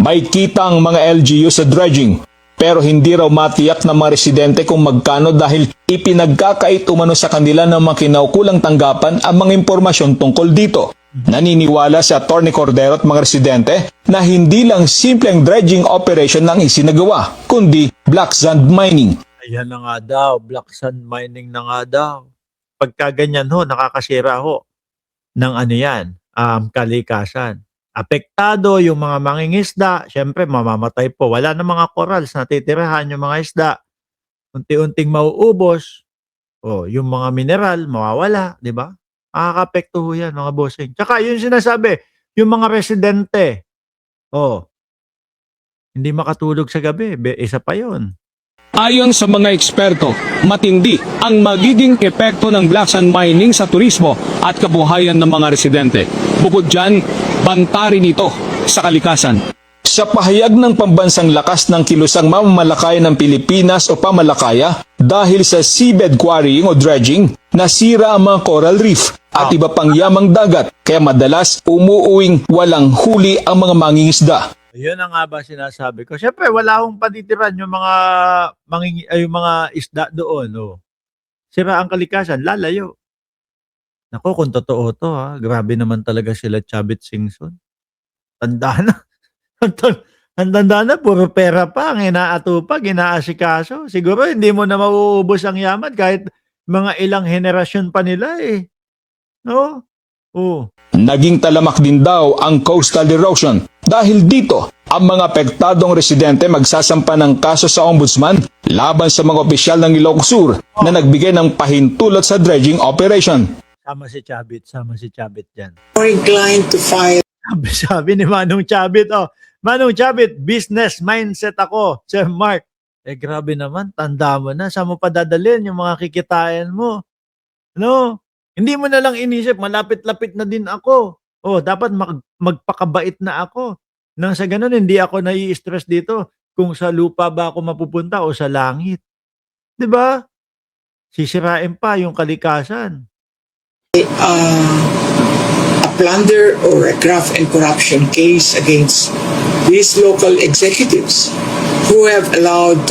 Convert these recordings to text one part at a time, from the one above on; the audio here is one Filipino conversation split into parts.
May kita ang mga LGU sa dredging, pero hindi raw matiyak ng mga residente kung magkano dahil ipinagkakait umano sa kanila ng mga kinaukulang tanggapan ang mga impormasyon tungkol dito. Naniniwala si Atty. Cordero at mga residente na hindi lang simpleng dredging operation ang isinagawa, kundi black sand mining. Ayan na nga daw, black sand mining na nga daw. Pagka ganyan ho, nakakasira ho ng ano yan, kalikasan. Apektado yung mga mangingisda, syempre mamamatay po. Wala na mga corals na titirahan yung mga isda. Unti-unting mauubos. Yung mga mineral, mawawala, di ba? Nakaka-apekto ho yan, mga bossing. Tsaka yung sinasabi, yung mga residente, hindi makatulog sa gabi, isa pa yun. Ayon sa mga eksperto, matindi ang magiging epekto ng black sand mining sa turismo at kabuhayan ng mga residente. Bukod dyan, banta rin ito sa kalikasan. Sa pahayag ng pambansang lakas ng kilusang mamamalakaya ng Pilipinas o pamalakaya dahil sa seabed quarrying o dredging, nasira ang mga coral reef at iba pang yamang dagat kaya madalas umuuwing walang huli ang mga mangingisda. Yun ang nga ba sinasabi ko. Siyempre, wala akong patitiran yung mga isda doon. Sira ang kalikasan, lalayo. Nako, kung totoo to grabe naman talaga sila Chavit Singson. Tanda na. Ang tanda na, puro pera pa ang inaatupag, inaasikaso. Siguro hindi mo na mauubos ang yaman kahit mga ilang henerasyon pa nila No? Naging talamak din daw ang coastal erosion. Dahil dito, ang mga apektadong residente magsasampa ng kaso sa ombudsman laban sa mga opisyal ng Ilocos Sur na nagbigay ng pahintulot sa dredging operation. Sama si Chavit dyan. More inclined to file. Sabi ni Manong Chavit, Manong Chavit, business mindset ako, Sir Mark. Grabe naman, tanda mo na, saan mo pa dadalhin yung mga kikitain mo? Hindi mo na lang inisip, malapit-lapit na din ako. Dapat magpakabait na ako. Nang sa ganun, hindi ako nai-stress dito kung sa lupa ba ako mapupunta o sa langit. 'Di ba? Sisirain pa yung kalikasan. A plunder or a graft and corruption case against these local executives who have allowed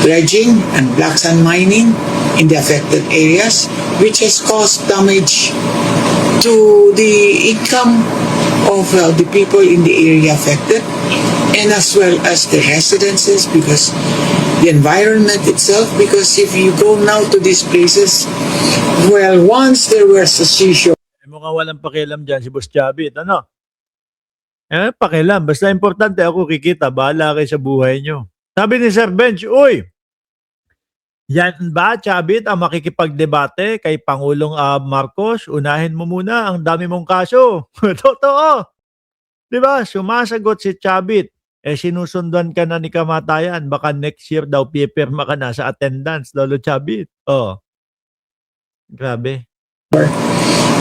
dredging and black sand mining in the affected areas, which has caused damage to the income of the people in the area affected, and as well as the residences, because the environment itself, because if you go now to these places, well, once there was a seashore. Mukhang walang pakialam dyan si Boss Chavit, pakialam, basta importante ako kikita, bahala kayo sa buhay nyo. Sabi ni Sir Bench, yan ba, Chavit, ang makikipagdebate kay Pangulong Marcos? Unahin mo muna, ang dami mong kaso. Totoo. Diba? Sumasagot si Chavit. Sinusundan ka na ni kamatayan. Baka next year daw pipirma ka na sa attendance, Lolo Chavit. Grabe.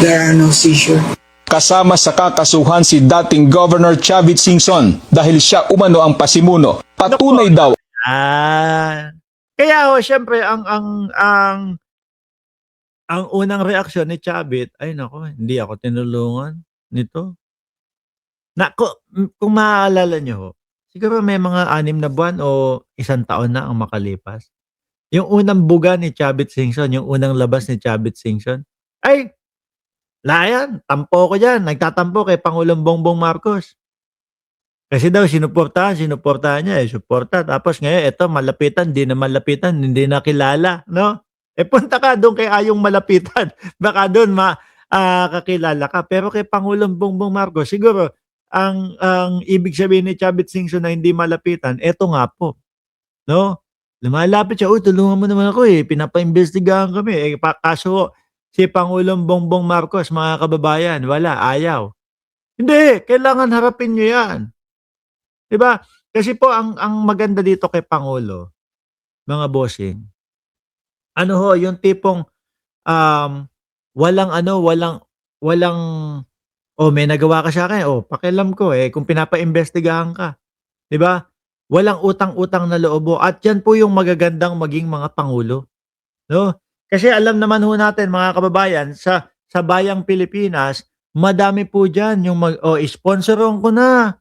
There are no seashore. Kasama sa kakasuhan si dating Governor Chavit Singson dahil siya umano ang pasimuno. Patunay daw. Kaya syempre ang unang reaksyon ni Chavit, ay nako, hindi ako tinulungan nito. Kung maaalala nyo, siguro may mga 6 na buwan o 1 taon na ang makalipas. Yung unang buga ni Chavit Singson, yung unang labas ni Chavit Singson, ay, layan, tampo ko dyan, nagtatampo kay Pangulong Bongbong Marcos. Kasi daw, sinuportahan niya, suporta. Tapos ngayon, eto, malapitan, hindi na kilala, no? Punta ka doon kay ayong malapitan. Baka doon kakilala ka. Pero kay Pangulong Bongbong Marcos, siguro, ang ibig sabihin ni Chavit Singson na hindi malapitan, eto nga po, no? Lumalapit siya, tulungan mo naman ako pinapa-imbestigahan kami. Kaso, si Pangulong Bongbong Marcos, mga kababayan, wala, ayaw. Hindi, kailangan harapin nyo yan. Diba? Kasi po ang maganda dito kay Pangulo, mga bossing. Yung tipong walang may nagawa ka sa akin, pakialam ko kung pinapa-imbestigahan ka. 'Di ba? Walang utang-utang na loob. At yan po yung magagandang maging mga pangulo, no? Kasi alam naman ho natin, mga kababayan, sa bayang Pilipinas, madami po diyan yung sponsoron ko na.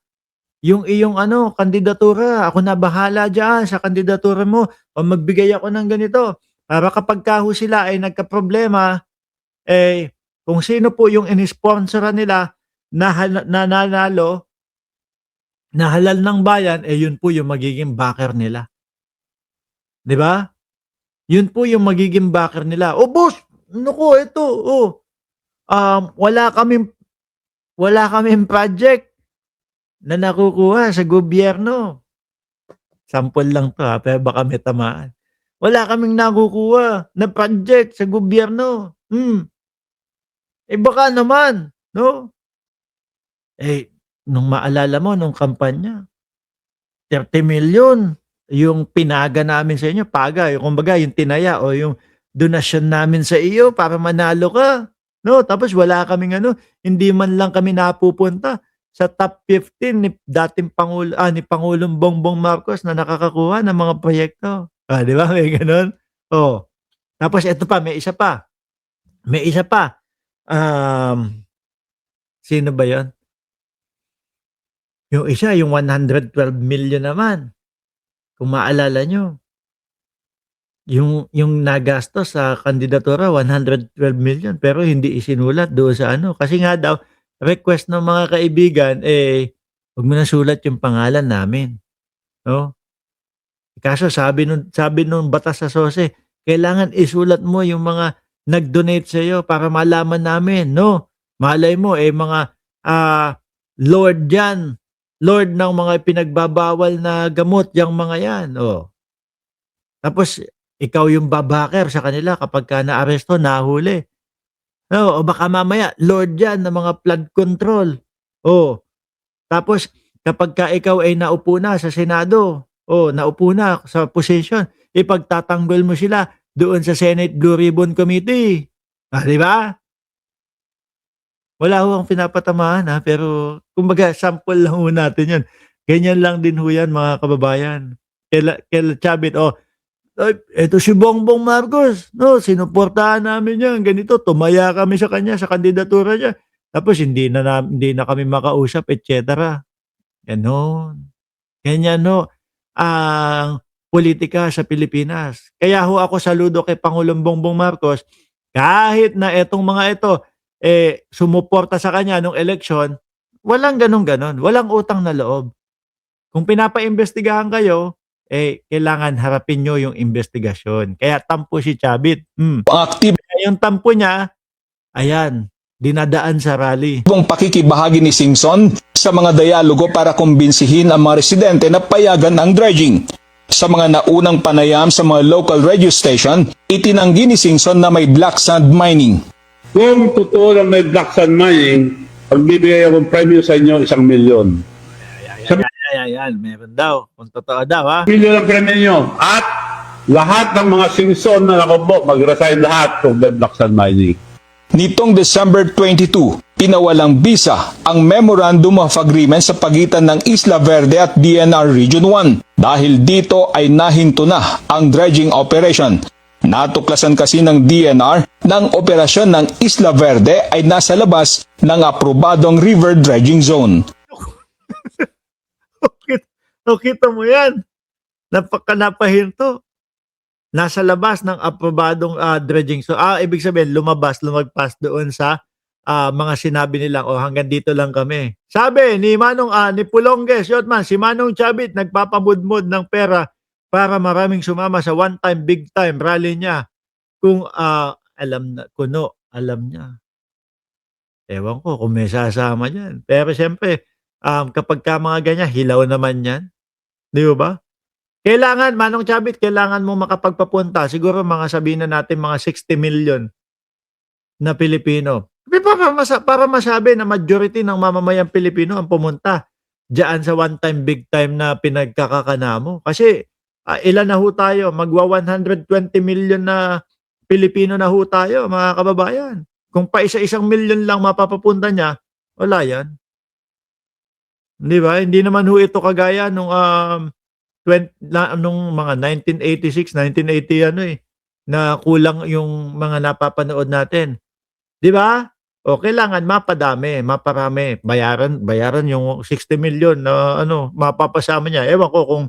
yung iyong kandidatura, ako na bahala diyan sa kandidatura mo o magbigay ako ng ganito. Para kapagka ho sila ay nagkaproblema, kung sino po yung inisponsoran nila na nanalo, na halal ng bayan, yun po yung magiging backer nila. 'Di ba? Yun po yung magiging backer nila. "Oh, boss, naku ito, wala kaming project na nakukuha sa gobyerno." Sample lang 'to, pero baka may tamaan. "Wala kaming nakukuha na project sa gobyerno." Baka naman, 'no? Nung maalala mo nung kampanya, 30 million yung pinaga namin sa inyo, kumbaga yung tinaya o yung donasyon namin sa iyo para manalo ka, 'no? Tapos wala kaming hindi man lang kami napupunta sa top 15 ni Pangulong Bongbong Marcos na nakakakuha ng mga proyekto. 'Di ba may gano'n? Oh, tapos eto pa, may isa pa, sino ba 'yon? Yung isa, yung 112 million naman, kung maalala niyo. Yung nagastos sa kandidatura 112 million pero hindi isinulat doon sa kasi nga daw request ng mga kaibigan, wag mo na sulat yung pangalan namin, 'no? Kaso sabi nung batas sa SOSE, kailangan isulat mo yung mga nag-donate sa'yo para malaman namin, 'no? Malay mo, mga, lord diyan, lord ng mga pinagbabawal na gamot yang mga 'yan, oh. Tapos ikaw yung babacker sa kanila kapagka naaresto, nahuli. Oo, o baka mamaya lord 'yan ng mga flood control. Oh, tapos kapagka ikaw ay naupo na sa Senado, naupo na sa posisyon, ipagtatanggol mo sila doon sa Senate Blue Ribbon Committee. 'Di ba? Wala ho akong pinapatamaan, pero kumbaga sample lang ho natin 'yun. Ganyan lang din ho 'yan mga kababayan. Kaila Chavit, "Ay, eto si Bongbong Marcos, 'no, sinuportahan namin 'yan, ganito, tumaya kami sa kanya, sa kandidatura niya, tapos hindi na kami makausap, et cetera." Gano'n. Ganyan ho ang pulitika sa Pilipinas. Kaya ho ako saludo kay Pangulong Bongbong Marcos, kahit na etong mga ito, sumuporta sa kanya nung eleksyon, walang gano'n-gano'n, walang utang na loob. Kung pinapaimbestigahan kayo, kailangan harapin niyo yung investigasyon. Kaya tampo si Chavit. Ang aktibong Kaya yung tampo niya, ayan, dinadaan sa rally. pakikibahagi ni Singson sa mga dialogo para kumbinsihin ang mga residente na payagan ang dredging. Sa mga naunang panayam sa mga local radio station, itinanggi ni Singson na may black sand mining. Kung totoo na may black sand mining, pagbibigay akong premyo sa inyo 1 milyon. Ayan, meron daw. Kung totoo daw, ha? 1 milyon ang premyo nyo. At lahat ng mga Singson na nakubo, mag-resign lahat kung may black sand mining. Nitong December 22, pinawalang bisa ang Memorandum of Agreement sa pagitan ng Isla Verde at DNR Region 1. Dahil dito ay nahinto na ang dredging operation. Natuklasan kasi ng DNR ng operasyon ng Isla Verde ay nasa labas ng aprobadong river dredging zone. Kita mo yan. Napahinto. Nasa labas ng aprobadong dredging. So, ibig sabihin, lumagpas doon sa mga sinabi nilang, hanggang dito lang kami. Sabi ni ni Pulongges, Yotman, si Manong Chavit, nagpapamudmud ng pera para maraming sumama sa one-time, big-time rally niya. Kung alam niya. Ewan ko kung may sasama dyan. Pero siyempre, kapag mga ganyan, hilaw naman yan. Di ba? Kailangan, Manong Chavit, kailangan mo makapagpapunta. Siguro sabihin na natin mga 60 million na Pilipino. Para masabi na majority ng mamamayang Pilipino ang pumunta diyan sa one-time, big-time na pinagkakakana mo. Kasi ilan na ho tayo? Magwa 120 million na Pilipino na ho tayo, mga kababayan. Kung pa isa-isang million lang mapapapunta niya, wala yan. Di ba? Hindi naman ho ito kagaya nung mga 1986, 1980 na kulang yung mga napapanood natin. Di ba? O kailangan maparami, bayaran yung 60 million na ano, mapapasama niya. Ewan ko kung